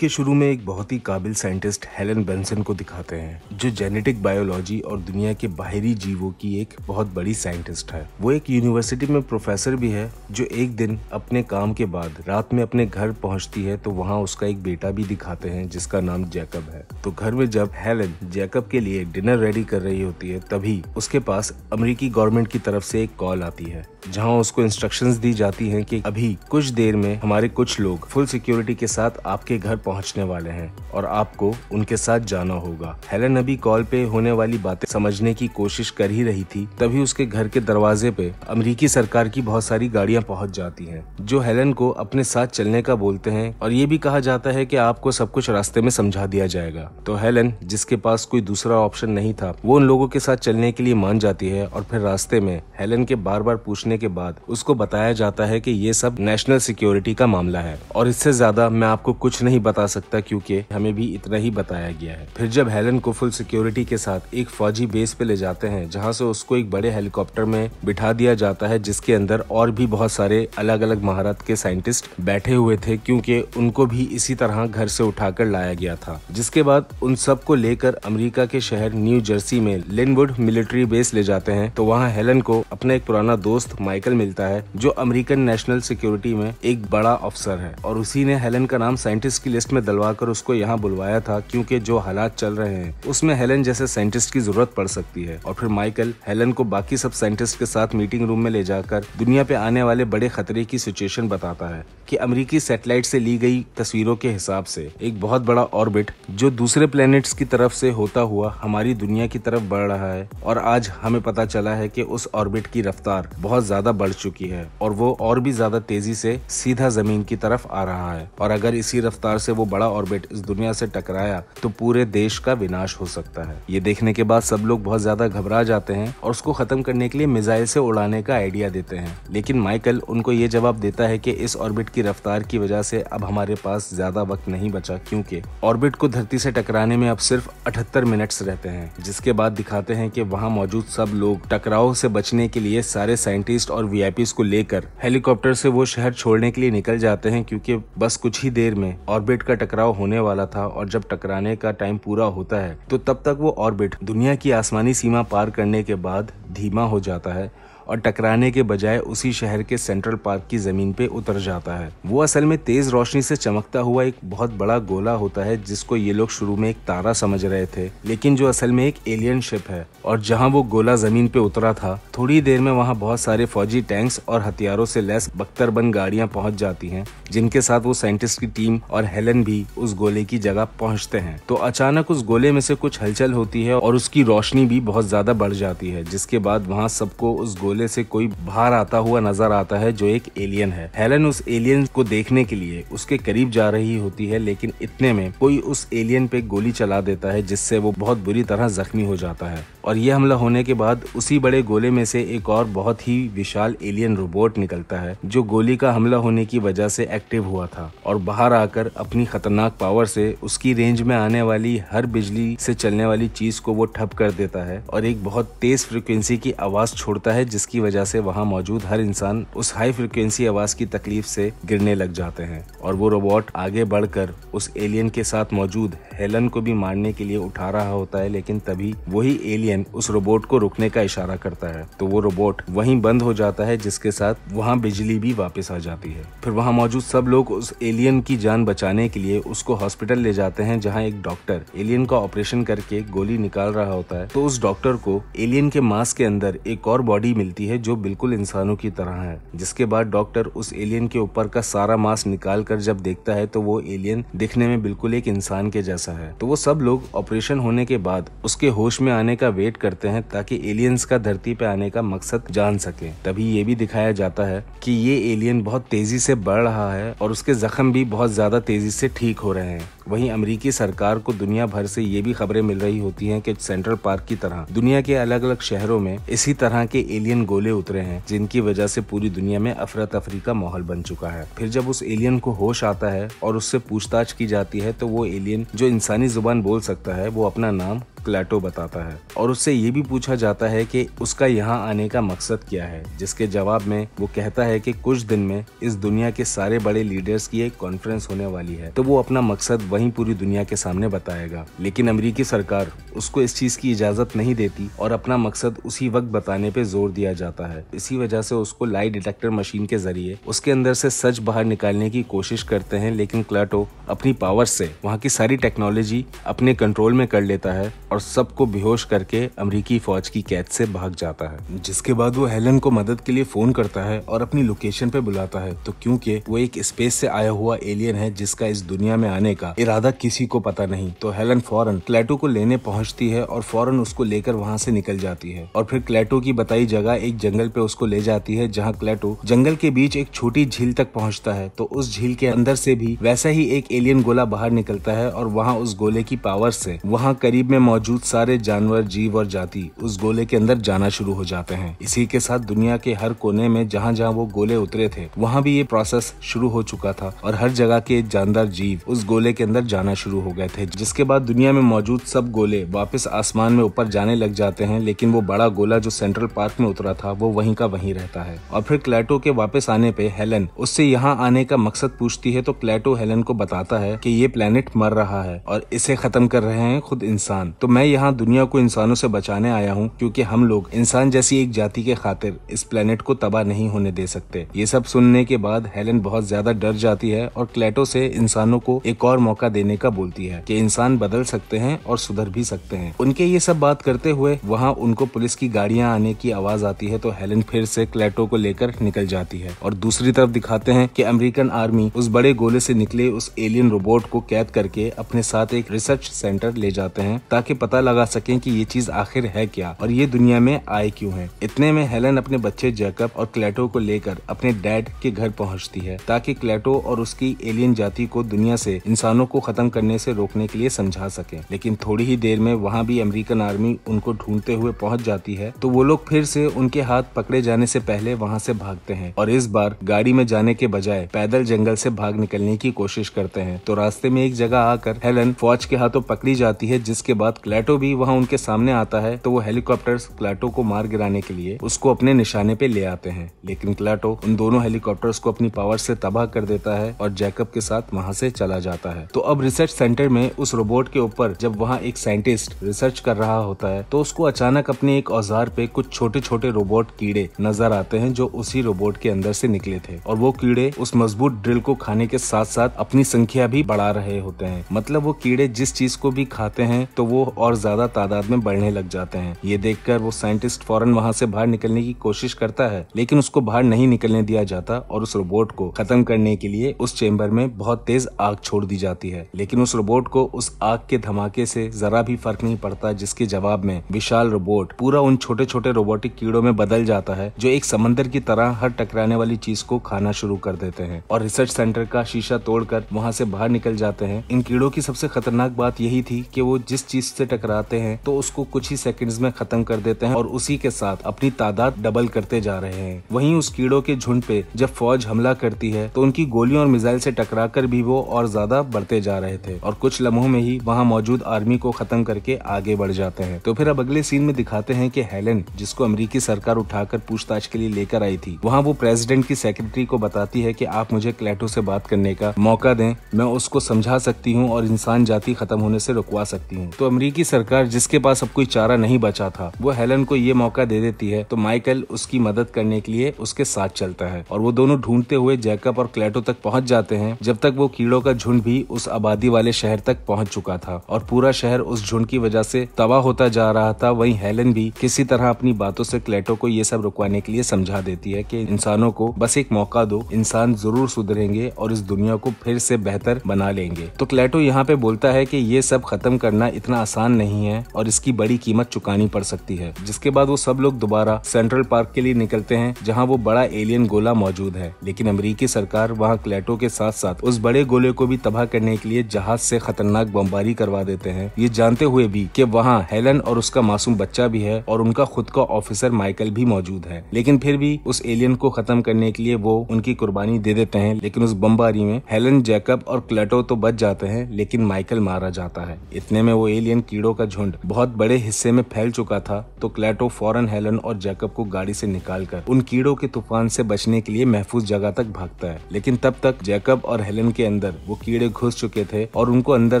के शुरू में एक बहुत ही काबिल साइंटिस्ट हेलन बेंसन को दिखाते हैं, जो जेनेटिक बायोलॉजी और दुनिया के बाहरी जीवों की एक बहुत बड़ी साइंटिस्ट है। वो एक यूनिवर्सिटी में प्रोफेसर भी है, जो एक दिन अपने काम के बाद रात में अपने घर पहुंचती है तो वहां उसका एक बेटा भी दिखाते हैं जिसका नाम जैकब है। तो घर में जब हेलन जैकब के लिए डिनर रेडी कर रही होती है तभी उसके पास अमेरिकी गवर्नमेंट की तरफ से एक कॉल आती है, जहां उसको इंस्ट्रक्शंस दी जाती हैं कि अभी कुछ देर में हमारे कुछ लोग फुल सिक्योरिटी के साथ आपके घर पहुंचने वाले हैं और आपको उनके साथ जाना होगा। हेलन अभी कॉल पे होने वाली बातें समझने की कोशिश कर ही रही थी, तभी उसके घर के दरवाजे पे अमेरिकी सरकार की बहुत सारी गाड़ियां पहुंच जाती हैं, जो हेलन को अपने साथ चलने का बोलते हैं और ये भी कहा जाता है कि आपको सब कुछ रास्ते में समझा दिया जाएगा। तो हेलन, जिसके पास कोई दूसरा ऑप्शन नहीं था, वो उन लोगों के साथ चलने के लिए मान जाती है और फिर रास्ते में हेलन के बार बार पूछने के बाद उसको बताया जाता है कि ये सब नेशनल सिक्योरिटी का मामला है और इससे ज्यादा मैं आपको कुछ नहीं बता सकता क्योंकि हमें भी इतना ही बताया गया है। फिर जब हेलन को फुल सिक्योरिटी के साथ एक फौजी बेस पे ले जाते हैं, जहां से उसको एक बड़े हेलीकॉप्टर में बिठा दिया जाता है, जिसके अंदर और भी बहुत सारे अलग अलग महारत के साइंटिस्ट बैठे हुए थे, क्योंकि उनको भी इसी तरह घर से उठाकर लाया गया था। जिसके बाद उन सबको लेकर अमेरिका के शहर न्यू जर्सी में लिनवुड मिलिट्री बेस ले जाते हैं। तो वहाँ हेलन को अपना एक पुराना दोस्त माइकल मिलता है, जो अमेरिकन नेशनल सिक्योरिटी में एक बड़ा अफसर है और उसी ने हेलन का नाम साइंटिस्ट की लिस्ट में दलवाकर उसको यहाँ बुलवाया था, क्योंकि जो हालात चल रहे हैं उसमें हेलन जैसे साइंटिस्ट की जरूरत पड़ सकती है। और फिर माइकल हेलन को बाकी सब साइंटिस्ट के साथ मीटिंग रूम में ले जाकर दुनिया पे आने वाले बड़े खतरे की सिचुएशन बताता है कि अमेरिकी सैटेलाइट से ली गई तस्वीरों के हिसाब से एक बहुत बड़ा ऑर्बिट जो दूसरे प्लैनेट्स की तरफ से होता हुआ हमारी दुनिया की तरफ बढ़ रहा है और आज हमें पता चला है कि उस ऑर्बिट की रफ्तार बहुत ज्यादा बढ़ चुकी है और वो और भी ज्यादा तेजी से सीधा जमीन की तरफ आ रहा है। और अगर इसी रफ्तार से वो बड़ा ऑर्बिट इस दुनिया से टकराया तो पूरे देश का विनाश हो सकता है। ये देखने के बाद सब लोग बहुत ज्यादा घबरा जाते हैं और उसको खत्म करने के लिए मिसाइल से उड़ाने का आइडिया देते हैं, लेकिन माइकल उनको ये जवाब देता है कि इस ऑर्बिट की रफ्तार की वजह से अब हमारे पास ज्यादा वक्त नहीं बचा, क्योंकि ऑर्बिट को धरती से टकराने में अब सिर्फ 78 मिनट्स रहते हैं। जिसके बाद दिखाते हैं कि वहाँ मौजूद सब लोग टकराव से बचने के लिए सारे साइंटिस्ट और वीआईपीज को लेकर हेलीकॉप्टर से वो शहर छोड़ने के लिए निकल जाते हैं, क्योंकि बस कुछ ही देर में ऑर्बिट का टकराव होने वाला था और जब टकराने का टाइम पूरा होता है तो तब तक वो ऑर्बिट दुनिया की आसमानी सीमा पार करने के बाद धीमा हो जाता है और टकराने के बजाय उसी शहर के सेंट्रल पार्क की जमीन पे उतर जाता है। वो असल में तेज रोशनी से चमकता हुआ एक बहुत बड़ा गोला होता है, जिसको ये लोग शुरू में एक तारा समझ रहे थे, लेकिन जो असल में एक एलियन शिप है। और जहां वो गोला जमीन पे उतरा था, थोड़ी देर में वहां बहुत सारे फौजी टैंक्स और हथियारों से लैस बख्तरबंद गाड़ियां पहुंच जाती हैं, जिनके साथ वो साइंटिस्ट की टीम और हेलन भी उस गोले की जगह पहुंचते हैं। तो अचानक उस गोले में से कुछ हलचल होती है और उसकी रोशनी भी बहुत ज्यादा बढ़ जाती है, जिसके बाद वहाँ सबको उस गोले से कोई बाहर आता हुआ नजर आता है, जो एक एलियन है। हेलन उस एलियन को देखने के लिए उसके करीब जा रही होती है, लेकिन इतने में कोई उस एलियन पे गोली चला देता है, जिससे वो बहुत बुरी तरह जख्मी हो जाता है। और ये हमला होने के बाद उसी बड़े गोले में से एक और बहुत ही विशाल एलियन रोबोट निकलता है, जो गोली का हमला होने की वजह से एक्टिव हुआ था और बाहर आकर अपनी खतरनाक पावर से उसकी रेंज में आने वाली हर बिजली से चलने वाली चीज को वो ठप कर देता है और एक बहुत तेज फ्रिक्वेंसी की आवाज छोड़ता है, जिसकी वजह से वहां मौजूद हर इंसान उस हाई फ्रिक्वेंसी आवाज की तकलीफ से गिरने लग जाते हैं। और वो रोबोट आगे बढ़कर उस एलियन के साथ मौजूद हेलन को भी मारने के लिए उठा रहा होता है, लेकिन तभी वही एलियन उस रोबोट को रुकने का इशारा करता है, तो वो रोबोट वहीं बंद हो जाता है, जिसके साथ वहां बिजली भी वापस आ जाती है। फिर वहां मौजूद सब लोग उस एलियन की जान बचाने के लिए उसको हॉस्पिटल ले जाते हैं, जहां एक डॉक्टर एलियन का ऑपरेशन करके गोली निकाल रहा होता है। तो उस डॉक्टर को एलियन के मांस के अंदर एक और बॉडी मिलती है जो बिल्कुल इंसानों की तरह है। जिसके बाद डॉक्टर उस एलियन के ऊपर का सारा मांस निकाल कर जब देखता है तो वो एलियन दिखने में बिल्कुल एक इंसान के जैसा है। तो वो सब लोग ऑपरेशन होने के बाद उसके होश में आने का वेट करते हैं, ताकि एलियंस का धरती पे आने का मकसद जान सके। तभी ये भी दिखाया जाता है कि ये एलियन बहुत तेजी से बढ़ रहा है और उसके जख्म भी बहुत ज्यादा तेजी से ठीक हो रहे हैं। वहीं अमेरिकी सरकार को दुनिया भर से ये भी खबरें मिल रही होती हैं कि सेंट्रल पार्क की तरह दुनिया के अलग अलग शहरों में इसी तरह के एलियन एलियन गोले उतरे हैं जिनकी वजह से पूरी दुनिया में अफरा तफरी का माहौल बन चुका है। फिर जब उस एलियन को होश आता है और उससे पूछताछ की जाती है तो वो एलियन जो इंसानी जुबान बोल सकता है वो अपना नाम क्लैटो बताता है और उससे ये भी पूछा जाता है कि उसका यहाँ आने का मकसद क्या है, जिसके जवाब में वो कहता है कि कुछ दिन में इस दुनिया के सारे बड़े लीडर्स की एक कॉन्फ्रेंस होने वाली है, तो वो अपना मकसद वहीं पूरी दुनिया के सामने बताएगा। लेकिन अमेरिकी सरकार उसको इस चीज की इजाजत नहीं देती और अपना मकसद उसी वक्त बताने पे जोर दिया जाता है। इसी वजह से उसको लाई डिटेक्टर मशीन के जरिए उसके अंदर से सच बाहर निकालने की कोशिश करते हैं, लेकिन क्लैटो अपनी पावर से वहाँ की सारी टेक्नोलॉजी अपने कंट्रोल में कर लेता है और सबको बेहोश करके अमेरिकी फौज की कैद से भाग जाता है। जिसके बाद वो हेलन को मदद के लिए फोन करता है और अपनी लोकेशन पे बुलाता है, तो क्योंकि वो एक स्पेस से आया हुआ एलियन है जिसका इस दुनिया में आने का इरादा किसी को पता नहीं, तो हेलन फौरन क्लैटो को लेने पहुंचती है और फौरन उसको लेकर वहां से निकल जाती है और फिर क्लैटो की बताई जगह एक जंगल पे उसको ले जाती है, जहाँ क्लैटो जंगल के बीच एक छोटी झील तक पहुँचता है। तो उस झील के अंदर से भी वैसा ही एक एलियन गोला बाहर निकलता है और वहाँ उस गोले की पावर से वहाँ करीब में मौजूद सारे जानवर, जीव और जाति उस गोले के अंदर जाना शुरू हो जाते हैं। इसी के साथ दुनिया के हर कोने में जहाँ जहाँ वो गोले उतरे थे वहाँ भी ये प्रोसेस शुरू हो चुका था और हर जगह के जानदार जीव उस गोले के अंदर जाना शुरू हो गए थे, जिसके बाद दुनिया में मौजूद सब गोले वापस आसमान में ऊपर जाने लग जाते हैं। लेकिन वो बड़ा गोला जो सेंट्रल पार्क में उतरा था वो वहीं का वहीं रहता है। और फिर क्लैटो के वापस आने पे हेलन उससे यहाँ आने का मकसद पूछती है, तो क्लैटो हेलन को बताता है कि ये प्लेनेट मर रहा है और इसे खत्म कर रहे हैं खुद इंसान, तो मैं यहाँ दुनिया को इंसानों से बचाने आया हूँ, क्योंकि हम लोग इंसान जैसी एक जाति के खातिर इस प्लेनेट को तबाह नहीं होने दे सकते। ये सब सुनने के बाद हेलन बहुत ज्यादा डर जाती है और क्लैटो से इंसानों को एक और मौका देने का बोलती है कि इंसान बदल सकते हैं और सुधर भी सकते हैं। उनके ये सब बात करते हुए वहाँ उनको पुलिस की गाड़ियाँ आने की आवाज आती है, तो हेलन फिर से क्लैटो को लेकर निकल जाती है और दूसरी तरफ दिखाते हैं कि अमेरिकन आर्मी उस बड़े गोले से निकले उस एलियन रोबोट को कैद करके अपने साथ एक रिसर्च सेंटर ले जाते हैं ताकि पता लगा सकें कि ये चीज आखिर है क्या और ये दुनिया में आए क्यों है। इतने में हेलन अपने बच्चे जैकब और क्लैटो को लेकर अपने डैड के घर पहुंचती है ताकि क्लैटो और उसकी एलियन जाति को दुनिया से इंसानों को खत्म करने से रोकने के लिए समझा सके। लेकिन थोड़ी ही देर में वहाँ भी अमेरिकन आर्मी उनको ढूंढते हुए पहुंच जाती है, तो वो लोग फिर से उनके हाथ पकड़े जाने से पहले वहाँ से भागते हैं और इस बार गाड़ी में जाने के बजाय पैदल जंगल से भाग निकलने की कोशिश करते हैं। तो रास्ते में एक जगह आकर हेलन फौज के हाथों पकड़ी जाती है, जिसके बाद क्लैटो भी वहाँ उनके सामने आता है, तो वो हेलीकॉप्टर्स क्लैटो को मार गिराने के लिए उसको अपने निशाने पे ले आते हैं। लेकिन क्लैटो उन दोनों हेलीकॉप्टर्स को अपनी पावर से तबाह कर देता है और जैकब के साथ वहाँ से चला जाता है। तो अब रिसर्च सेंटर में उस रोबोट के ऊपर जब वहाँ एक साइंटिस्ट रिसर्च कर रहा होता है, तो उसको अचानक अपने एक औजार पे कुछ छोटे छोटे रोबोट कीड़े नजर आते हैं जो उसी रोबोट के अंदर से निकले थे और वो कीड़े उस मजबूत ड्रिल को खाने के साथ साथ अपनी संख्या भी बढ़ा रहे होते हैं। मतलब वो कीड़े जिस चीज को भी खाते हैं तो वो और ज्यादा तादाद में बढ़ने लग जाते हैं। ये देखकर वो साइंटिस्ट फौरन वहाँ से बाहर निकलने की कोशिश करता है, लेकिन उसको बाहर नहीं निकलने दिया जाता और उस रोबोट को खत्म करने के लिए उस चेम्बर में बहुत तेज आग छोड़ दी जाती है। लेकिन उस रोबोट को उस आग के धमाके से जरा भी फर्क नहीं पड़ता, जिसके जवाब में विशाल रोबोट पूरा उन छोटे छोटे रोबोटिक कीड़ों में बदल जाता है जो एक समंदर की तरह हर टकराने वाली चीज को खाना शुरू कर देते हैं और रिसर्च सेंटर का शीशा तोड़कर वहाँ से बाहर निकल जाते हैं। इन कीड़ों की सबसे खतरनाक बात यही थी कि वो जिस चीज से टकराते हैं तो उसको कुछ ही सेकंड्स में खत्म कर देते हैं और उसी के साथ अपनी तादाद डबल करते जा रहे हैं। वहीं उस कीड़ों के झुंड पे जब फौज हमला करती है तो उनकी गोलियों और मिसाइल से टकराकर भी वो और ज्यादा बढ़ते जा रहे थे और कुछ लम्हों में ही वहाँ मौजूद आर्मी को खत्म करके आगे बढ़ जाते हैं। तो फिर अब अगले सीन में दिखाते हैं कि हेलन, जिसको अमेरिकी सरकार उठाकर पूछताछ के लिए लेकर आई थी, वहाँ वो प्रेसिडेंट की सेक्रेटरी को बताती है कि आप मुझे क्लैटो से बात करने का मौका दें, मैं उसको समझा सकती हूँ और इंसान जाति खत्म होने से रुकवा सकती हूँ। तो अमेरिकी सरकार, जिसके पास अब कोई चारा नहीं बचा था, वो हेलन को ये मौका दे देती है। तो माइकल उसकी मदद करने के लिए उसके साथ चलता है और वो दोनों ढूंढते हुए जैकब और क्लैटो तक पहुंच जाते हैं, जब तक वो कीड़ों का झुंड भी उस आबादी वाले शहर तक पहुंच चुका था और पूरा शहर उस झुंड की वजह से तबाह होता जा रहा था। वहीं हेलन भी किसी तरह अपनी बातों से क्लैटो को ये सब रुकवाने के लिए समझा देती है कि इंसानों को बस एक मौका दो, इंसान जरूर सुधरेंगे और इस दुनिया को फिर से बेहतर बना लेंगे। तो क्लैटो यहाँ पे बोलता है कि ये सब खत्म करना इतना आसान नहीं है और इसकी बड़ी कीमत चुकानी पड़ सकती है। जिसके बाद वो सब लोग दोबारा सेंट्रल पार्क के लिए निकलते हैं, जहाँ वो बड़ा एलियन गोला मौजूद है। लेकिन अमेरिकी सरकार वहाँ क्लैटो के साथ साथ उस बड़े गोले को भी तबाह करने के लिए जहाज से खतरनाक बमबारी करवा देते हैं, ये जानते हुए भी कि वहाँ हेलन और उसका मासूम बच्चा भी है और उनका खुद का ऑफिसर माइकल भी मौजूद है। लेकिन फिर भी उस एलियन को खत्म करने के लिए वो उनकी कुर्बानी दे देते हैं। लेकिन उस बमबारी में हेलन, जैकब और क्लेटो तो बच जाते हैं, लेकिन माइकल मारा जाता है। इतने में वो एलियन कीड़ों का झुंड बहुत बड़े हिस्से में फैल चुका था, तो क्लेटो फौरन हेलन और जैकब को गाड़ी से निकालकर उन कीड़ों के तूफान से बचने के लिए महफूज जगह तक भागता है। लेकिन तब तक जैकब और हेलन के अंदर वो कीड़े घुस चुके थे और उनको अंदर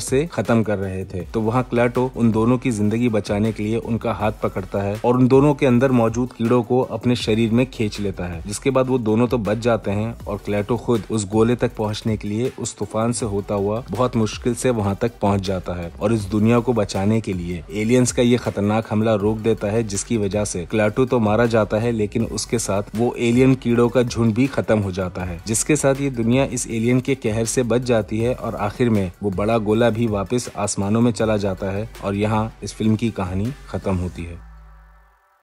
से खत्म कर रहे थे। तो वहाँ क्लेटो उन दोनों की जिंदगी बचाने के लिए उनका हाथ पकड़ता है और उन दोनों के अंदर मौजूद कीड़ों को अपने शरीर में खींच लेता है, जिसके बाद वो दोनों तो बच जाते हैं और क्लेटो खुद उस गोले तक पहुंचने के लिए उस तूफान से होता हुआ बहुत मुश्किल से वहां तक पहुंच जाता है और इस दुनिया को बचाने के लिए एलियंस का ये खतरनाक हमला रोक देता है, जिसकी वजह से क्लेटो तो मारा जाता है, लेकिन उसके साथ वो एलियन कीड़ों का झुंड भी खत्म हो जाता है, जिसके साथ ये दुनिया इस एलियन के कहर से बच जाती है और आखिर में वो बड़ा गोला भी वापस आसमानों में चला जाता है और यहाँ इस फिल्म की कहानी खत्म होती है।